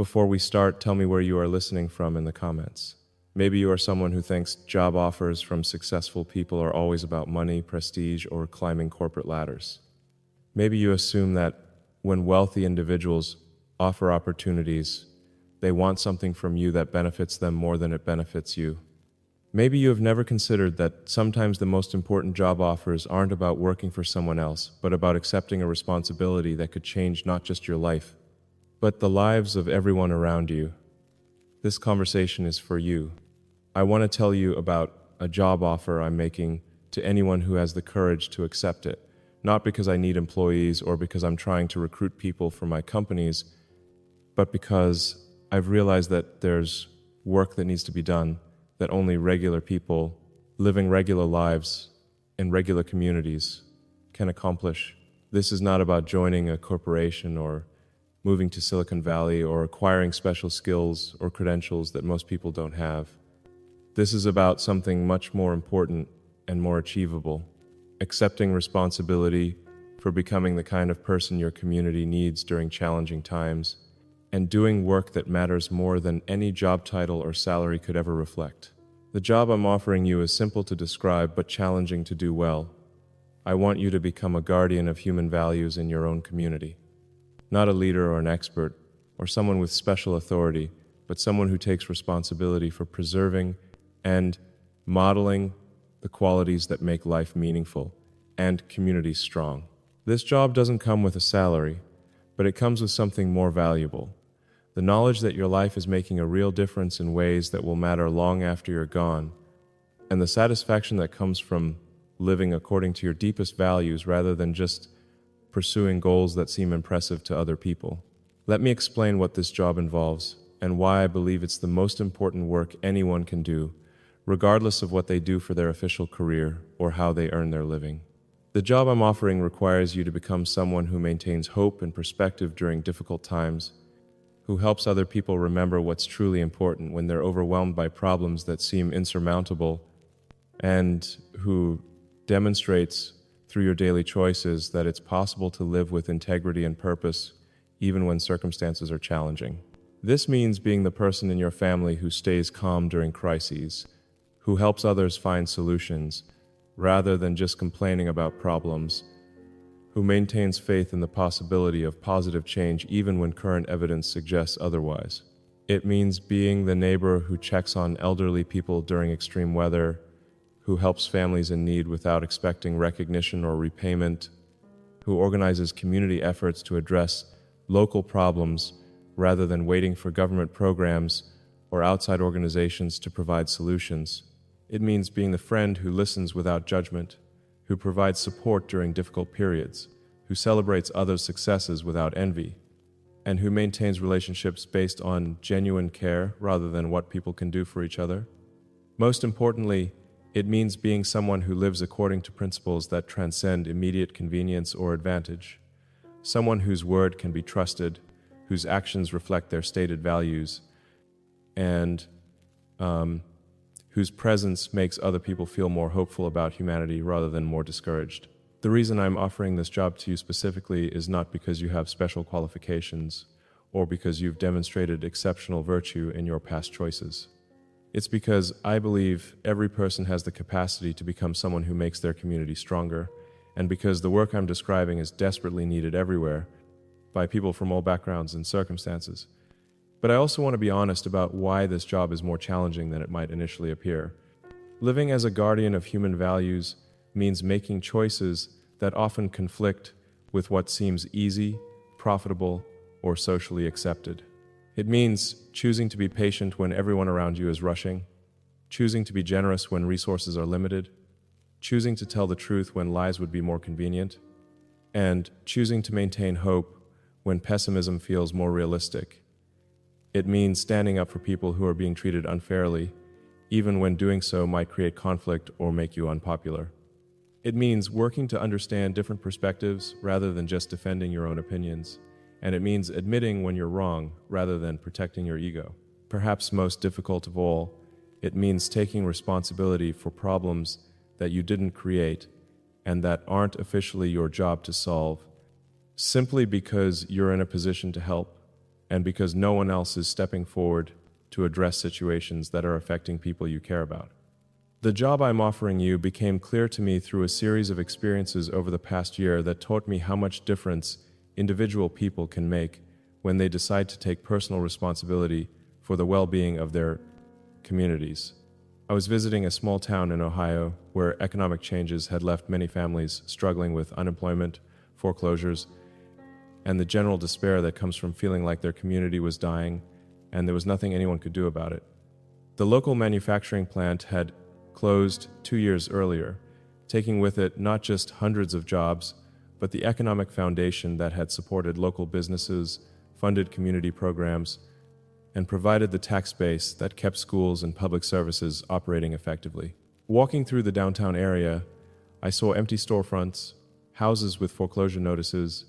Before we start, tell me where you are listening from in the comments. Maybe you are someone who thinks job offers from successful people are always about money, prestige, or climbing corporate ladders. Maybe you assume that when wealthy individuals offer opportunities, they want something from you that benefits them more than it benefits you. Maybe you have never considered that sometimes the most important job offers aren't about working for someone else, but about accepting a responsibility that could change not just your life, but the lives of everyone around you. This conversation is for you. I want to tell you about a job offer I'm making to anyone who has the courage to accept it, not because I need employees or because I'm trying to recruit people for my companies, but because I've realized that there's work that needs to be done that only regular people living regular lives in regular communities can accomplish. This is not about joining a corporation or moving to Silicon Valley or acquiring special skills or credentials that most people don't have. This is about something much more important and more achievable: accepting responsibility for becoming the kind of person your community needs during challenging times, and doing work that matters more than any job title or salary could ever reflect. The job I'm offering you is simple to describe but challenging to do well. I want you to become a guardian of human values in your own community. Not a leader or an expert or someone with special authority, but someone who takes responsibility for preserving and modeling the qualities that make life meaningful and communities strong. This job doesn't come with a salary, but it comes with something more valuable: the knowledge that your life is making a real difference in ways that will matter long after you're gone, and the satisfaction that comes from living according to your deepest values rather than just pursuing goals that seem impressive to other people. Let me explain what this job involves and why I believe it's the most important work anyone can do, regardless of what they do for their official career or how they earn their living. The job I'm offering requires you to become someone who maintains hope and perspective during difficult times, who helps other people remember what's truly important when they're overwhelmed by problems that seem insurmountable, and who demonstrates through your daily choices that it's possible to live with integrity and purpose even when circumstances are challenging. This means being the person in your family who stays calm during crises, who helps others find solutions rather than just complaining about problems, who maintains faith in the possibility of positive change even when current evidence suggests otherwise. It means being the neighbor who checks on elderly people during extreme weather, who helps families in need without expecting recognition or repayment, who organizes community efforts to address local problems rather than waiting for government programs or outside organizations to provide solutions. It means being the friend who listens without judgment, who provides support during difficult periods, who celebrates others' successes without envy, and who maintains relationships based on genuine care rather than what people can do for each other. Most importantly, it means being someone who lives according to principles that transcend immediate convenience or advantage, someone whose word can be trusted, whose actions reflect their stated values, and whose presence makes other people feel more hopeful about humanity rather than more discouraged. The reason I'm offering this job to you specifically is not because you have special qualifications or because you've demonstrated exceptional virtue in your past choices. It's because I believe every person has the capacity to become someone who makes their community stronger, and because the work I'm describing is desperately needed everywhere by people from all backgrounds and circumstances. But I also want to be honest about why this job is more challenging than it might initially appear. Living as a guardian of human values means making choices that often conflict with what seems easy, profitable, or socially accepted. It means choosing to be patient when everyone around you is rushing, choosing to be generous when resources are limited, choosing to tell the truth when lies would be more convenient, and choosing to maintain hope when pessimism feels more realistic. It means standing up for people who are being treated unfairly, even when doing so might create conflict or make you unpopular. It means working to understand different perspectives rather than just defending your own opinions. And it means admitting when you're wrong rather than protecting your ego. Perhaps most difficult of all, it means taking responsibility for problems that you didn't create and that aren't officially your job to solve, simply because you're in a position to help. and because no one else is stepping forward to address situations that are affecting people you care about. The job I'm offering you became clear to me through a series of experiences over the past year that taught me how much difference individual people can make when they decide to take personal responsibility for the well-being of their communities. I was visiting a small town in Ohio where economic changes had left many families struggling with unemployment, foreclosures, and the general despair that comes from feeling like their community was dying and there was nothing anyone could do about it. The local manufacturing plant had closed 2 years earlier, taking with it not just hundreds of jobs, but the economic foundation that had supported local businesses, funded community programs, and provided the tax base that kept schools and public services operating effectively. Walking through the downtown area, I saw empty storefronts, houses with foreclosure notices,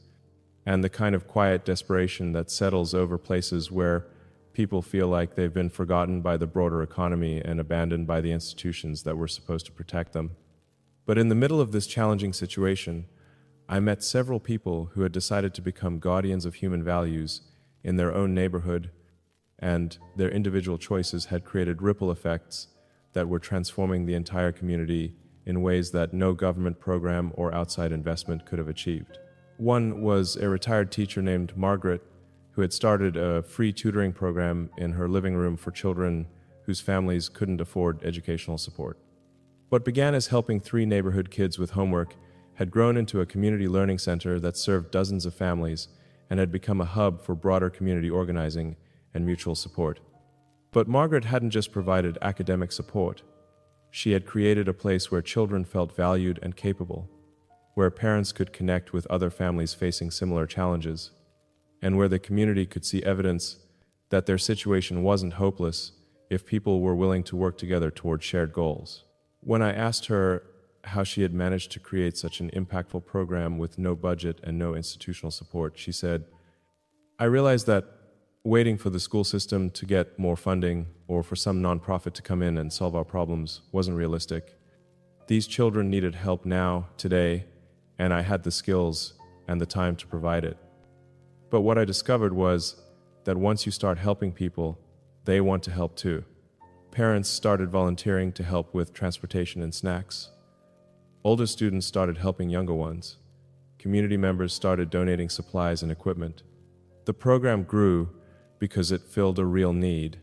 and the kind of quiet desperation that settles over places where people feel like they've been forgotten by the broader economy and abandoned by the institutions that were supposed to protect them. But in the middle of this challenging situation, I met several people who had decided to become guardians of human values in their own neighborhood, and their individual choices had created ripple effects that were transforming the entire community in ways that no government program or outside investment could have achieved. One was a retired teacher named Margaret, who had started a free tutoring program in her living room for children whose families couldn't afford educational support. What began as helping 3 neighborhood kids with homework had grown into a community learning center that served dozens of families and had become a hub for broader community organizing and mutual support. But Margaret hadn't just provided academic support. She had created a place where children felt valued and capable, where parents could connect with other families facing similar challenges, and where the community could see evidence that their situation wasn't hopeless if people were willing to work together toward shared goals. When I asked her how she had managed to create such an impactful program with no budget and no institutional support, she said, "I realized that waiting for the school system to get more funding or for some nonprofit to come in and solve our problems wasn't realistic. These children needed help now, today, and I had the skills and the time to provide it. But what I discovered was that once you start helping people, they want to help too. Parents started volunteering to help with transportation and snacks. Older students started helping younger ones. Community members started donating supplies and equipment. The program grew because it filled a real need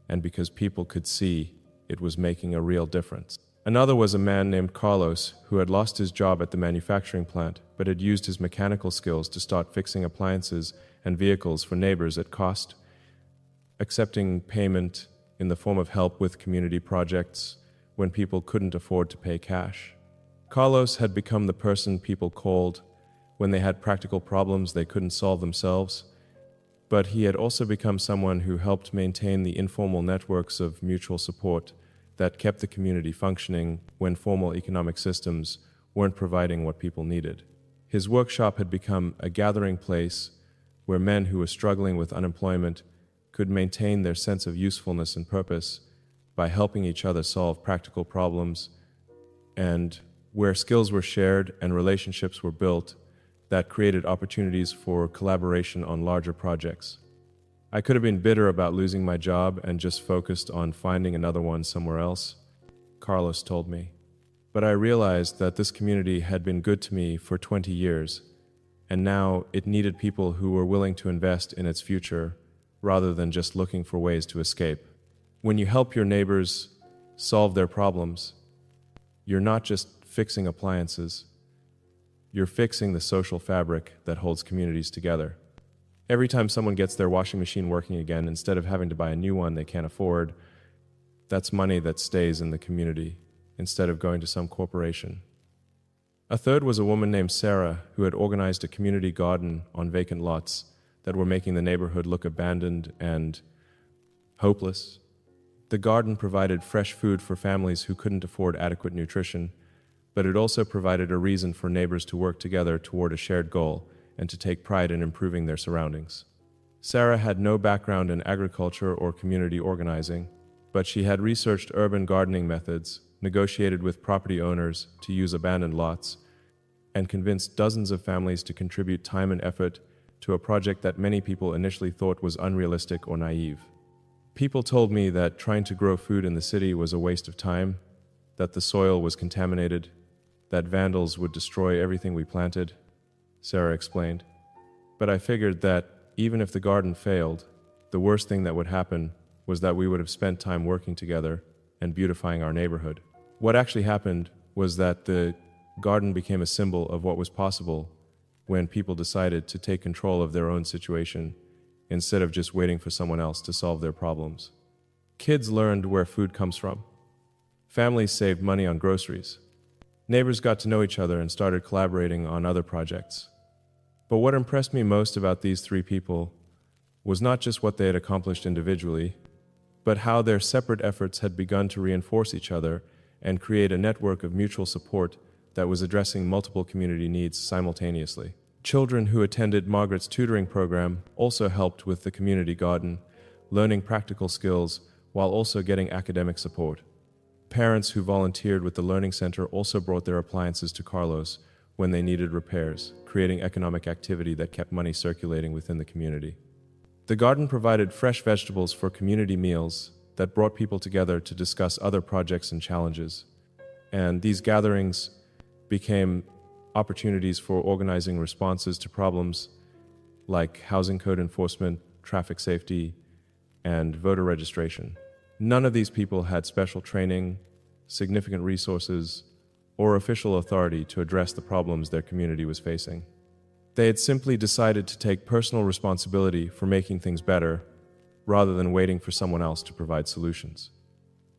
and because people could see it was making a real difference." Another was a man named Carlos who had lost his job at the manufacturing plant but had used his mechanical skills to start fixing appliances and vehicles for neighbors at cost, accepting payment in the form of help with community projects when people couldn't afford to pay cash. Carlos had become the person people called when they had practical problems they couldn't solve themselves, but he had also become someone who helped maintain the informal networks of mutual support that kept the community functioning when formal economic systems weren't providing what people needed. His workshop had become a gathering place where men who were struggling with unemployment could maintain their sense of usefulness and purpose by helping each other solve practical problems, and where skills were shared and relationships were built that created opportunities for collaboration on larger projects. I could have been bitter about losing my job and just focused on finding another one somewhere else, Carlos told me. But I realized that this community had been good to me for 20 years, and now it needed people who were willing to invest in its future rather than just looking for ways to escape. When you help your neighbors solve their problems, you're not just fixing appliances, you're fixing the social fabric that holds communities together. Every time someone gets their washing machine working again, instead of having to buy a new one they can't afford, that's money that stays in the community instead of going to some corporation. A third was a woman named Sarah who had organized a community garden on vacant lots that were making the neighborhood look abandoned and hopeless. The garden provided fresh food for families who couldn't afford adequate nutrition, but it also provided a reason for neighbors to work together toward a shared goal and to take pride in improving their surroundings. Sarah had no background in agriculture or community organizing, but she had researched urban gardening methods, negotiated with property owners to use abandoned lots, and convinced dozens of families to contribute time and effort to a project that many people initially thought was unrealistic or naive. People told me that trying to grow food in the city was a waste of time, that the soil was contaminated, that vandals would destroy everything we planted, Sarah explained. But I figured that even if the garden failed, the worst thing that would happen was that we would have spent time working together and beautifying our neighborhood. What actually happened was that the garden became a symbol of what was possible when people decided to take control of their own situation instead of just waiting for someone else to solve their problems. Kids learned where food comes from. Families saved money on groceries. Neighbors got to know each other and started collaborating on other projects. But what impressed me most about these three people was not just what they had accomplished individually, but how their separate efforts had begun to reinforce each other and create a network of mutual support that was addressing multiple community needs simultaneously. Children who attended Margaret's tutoring program also helped with the community garden, learning practical skills while also getting academic support. Parents who volunteered with the Learning Center also brought their appliances to Carlos when they needed repairs, creating economic activity that kept money circulating within the community. The garden provided fresh vegetables for community meals that brought people together to discuss other projects and challenges. And these gatherings became opportunities for organizing responses to problems like housing code enforcement, traffic safety, and voter registration. None of these people had special training, significant resources, or official authority to address the problems their community was facing. They had simply decided to take personal responsibility for making things better, rather than waiting for someone else to provide solutions.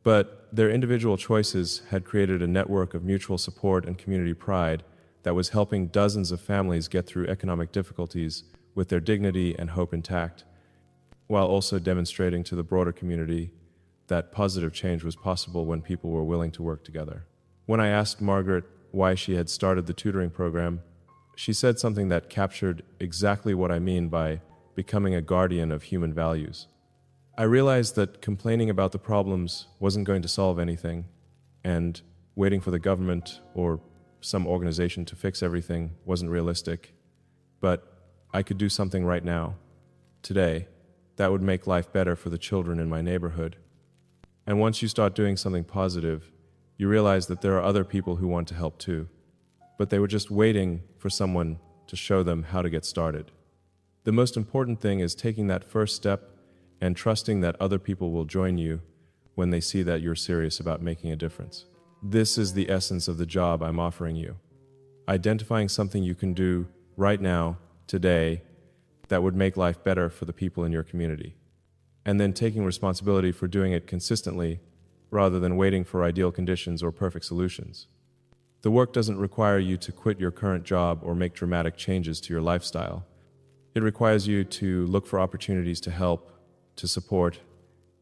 But their individual choices had created a network of mutual support and community pride that was helping dozens of families get through economic difficulties with their dignity and hope intact, while also demonstrating to the broader community that positive change was possible when people were willing to work together. When I asked Margaret why she had started the tutoring program, she said something that captured exactly what I mean by becoming a guardian of human values. I realized that complaining about the problems wasn't going to solve anything, and waiting for the government or some organization to fix everything wasn't realistic. But I could do something right now, today, that would make life better for the children in my neighborhood. And once you start doing something positive, you realize that there are other people who want to help too, but they were just waiting for someone to show them how to get started. The most important thing is taking that first step and trusting that other people will join you when they see that you're serious about making a difference. This is the essence of the job I'm offering you. Identifying something you can do right now, today, that would make life better for the people in your community. And then taking responsibility for doing it consistently, rather than waiting for ideal conditions or perfect solutions. The work doesn't require you to quit your current job or make dramatic changes to your lifestyle. It requires you to look for opportunities to help, to support,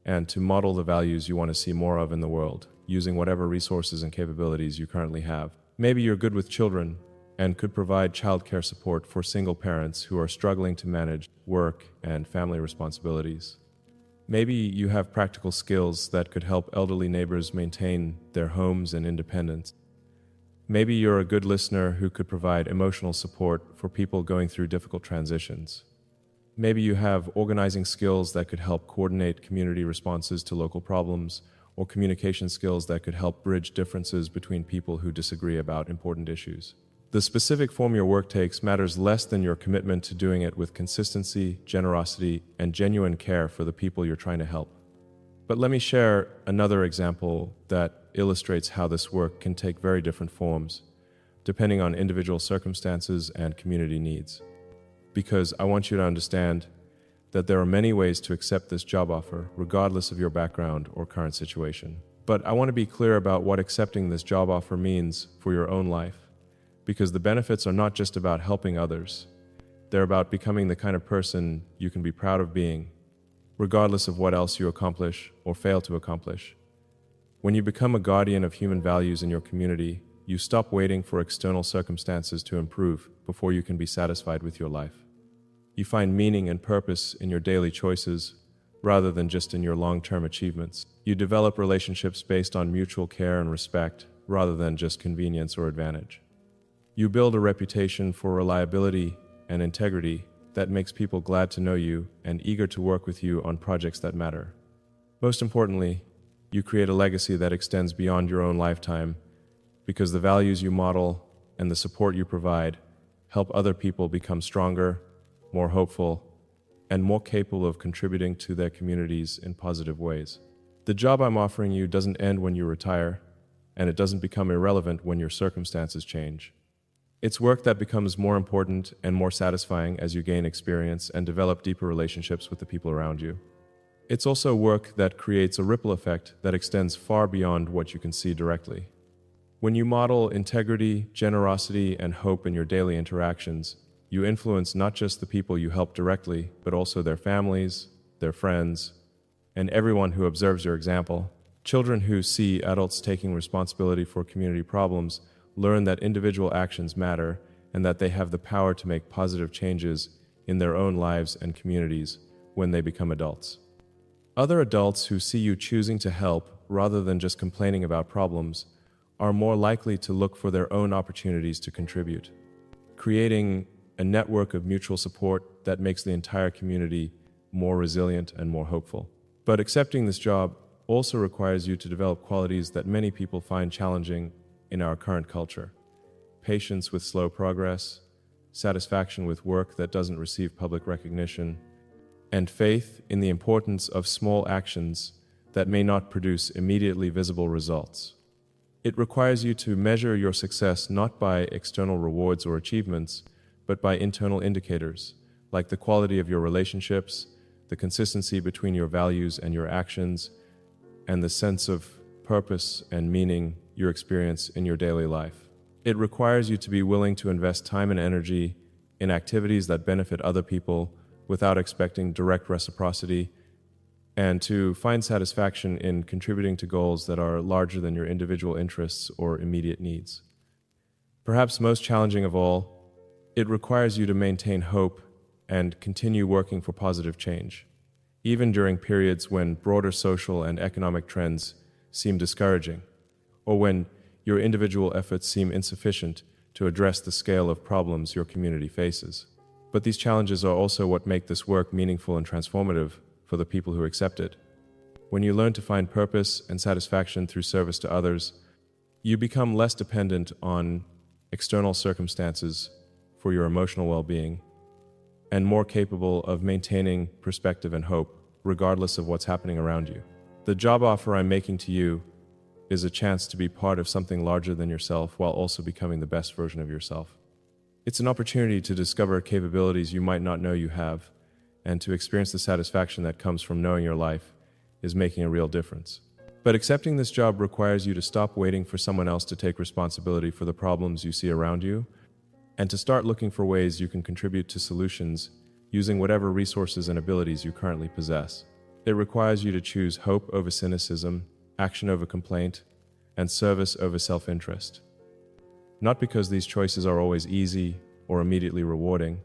and to model the values you want to see more of in the world, using whatever resources and capabilities you currently have. Maybe you're good with children and could provide childcare support for single parents who are struggling to manage work and family responsibilities. Maybe you have practical skills that could help elderly neighbors maintain their homes and independence. Maybe you're a good listener who could provide emotional support for people going through difficult transitions. Maybe you have organizing skills that could help coordinate community responses to local problems, or communication skills that could help bridge differences between people who disagree about important issues. The specific form your work takes matters less than your commitment to doing it with consistency, generosity, and genuine care for the people you're trying to help. But let me share another example that illustrates how this work can take very different forms, depending on individual circumstances and community needs. Because I want you to understand that there are many ways to accept this job offer, regardless of your background or current situation. But I want to be clear about what accepting this job offer means for your own life, because the benefits are not just about helping others. They're about becoming the kind of person you can be proud of being, regardless of what else you accomplish or fail to accomplish. When you become a guardian of human values in your community, you stop waiting for external circumstances to improve before you can be satisfied with your life. You find meaning and purpose in your daily choices rather than just in your long-term achievements. You develop relationships based on mutual care and respect rather than just convenience or advantage. You build a reputation for reliability and integrity that makes people glad to know you and eager to work with you on projects that matter. Most importantly, you create a legacy that extends beyond your own lifetime because the values you model and the support you provide help other people become stronger, more hopeful, and more capable of contributing to their communities in positive ways. The job I'm offering you doesn't end when you retire, and it doesn't become irrelevant when your circumstances change. It's work that becomes more important and more satisfying as you gain experience and develop deeper relationships with the people around you. It's also work that creates a ripple effect that extends far beyond what you can see directly. When you model integrity, generosity, and hope in your daily interactions, you influence not just the people you help directly, but also their families, their friends, and everyone who observes your example. Children who see adults taking responsibility for community problems learn that individual actions matter and that they have the power to make positive changes in their own lives and communities when they become adults. Other adults who see you choosing to help rather than just complaining about problems are more likely to look for their own opportunities to contribute, creating a network of mutual support that makes the entire community more resilient and more hopeful. But accepting this job also requires you to develop qualities that many people find challenging in our current culture: patience with slow progress, satisfaction with work that doesn't receive public recognition, and faith in the importance of small actions that may not produce immediately visible results. It requires you to measure your success not by external rewards or achievements, but by internal indicators, like the quality of your relationships, the consistency between your values and your actions, and the sense of purpose and meaning you experience in your daily life. It requires you to be willing to invest time and energy in activities that benefit other people without expecting direct reciprocity, and to find satisfaction in contributing to goals that are larger than your individual interests or immediate needs. Perhaps most challenging of all, it requires you to maintain hope and continue working for positive change, even during periods when broader social and economic trends seem discouraging, or when your individual efforts seem insufficient to address the scale of problems your community faces. But these challenges are also what make this work meaningful and transformative for the people who accept it. When you learn to find purpose and satisfaction through service to others, you become less dependent on external circumstances for your emotional well-being, and more capable of maintaining perspective and hope, regardless of what's happening around you. The job offer I'm making to you is a chance to be part of something larger than yourself while also becoming the best version of yourself. It's an opportunity to discover capabilities you might not know you have, and to experience the satisfaction that comes from knowing your life is making a real difference. But accepting this job requires you to stop waiting for someone else to take responsibility for the problems you see around you, and to start looking for ways you can contribute to solutions using whatever resources and abilities you currently possess. It requires you to choose hope over cynicism, action over complaint, and service over self-interest. Not because these choices are always easy or immediately rewarding,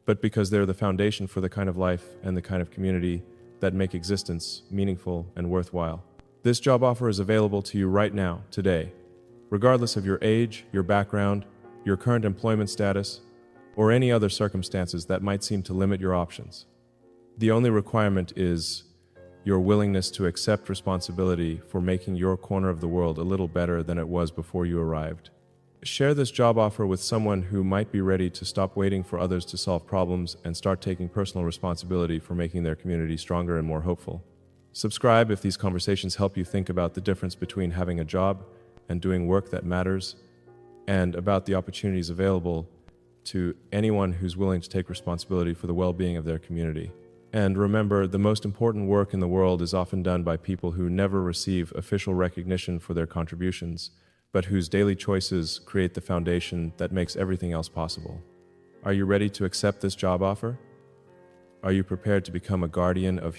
but because they're the foundation for the kind of life and the kind of community that make existence meaningful and worthwhile. This job offer is available to you right now, today, regardless of your age, your background, your current employment status, or any other circumstances that might seem to limit your options. The only requirement is your willingness to accept responsibility for making your corner of the world a little better than it was before you arrived. Share this job offer with someone who might be ready to stop waiting for others to solve problems and start taking personal responsibility for making their community stronger and more hopeful. Subscribe if these conversations help you think about the difference between having a job and doing work that matters, and about the opportunities available to anyone who's willing to take responsibility for the well-being of their community. And remember, the most important work in the world is often done by people who never receive official recognition for their contributions, but whose daily choices create the foundation that makes everything else possible. Are you ready to accept this job offer? Are you prepared to become a guardian of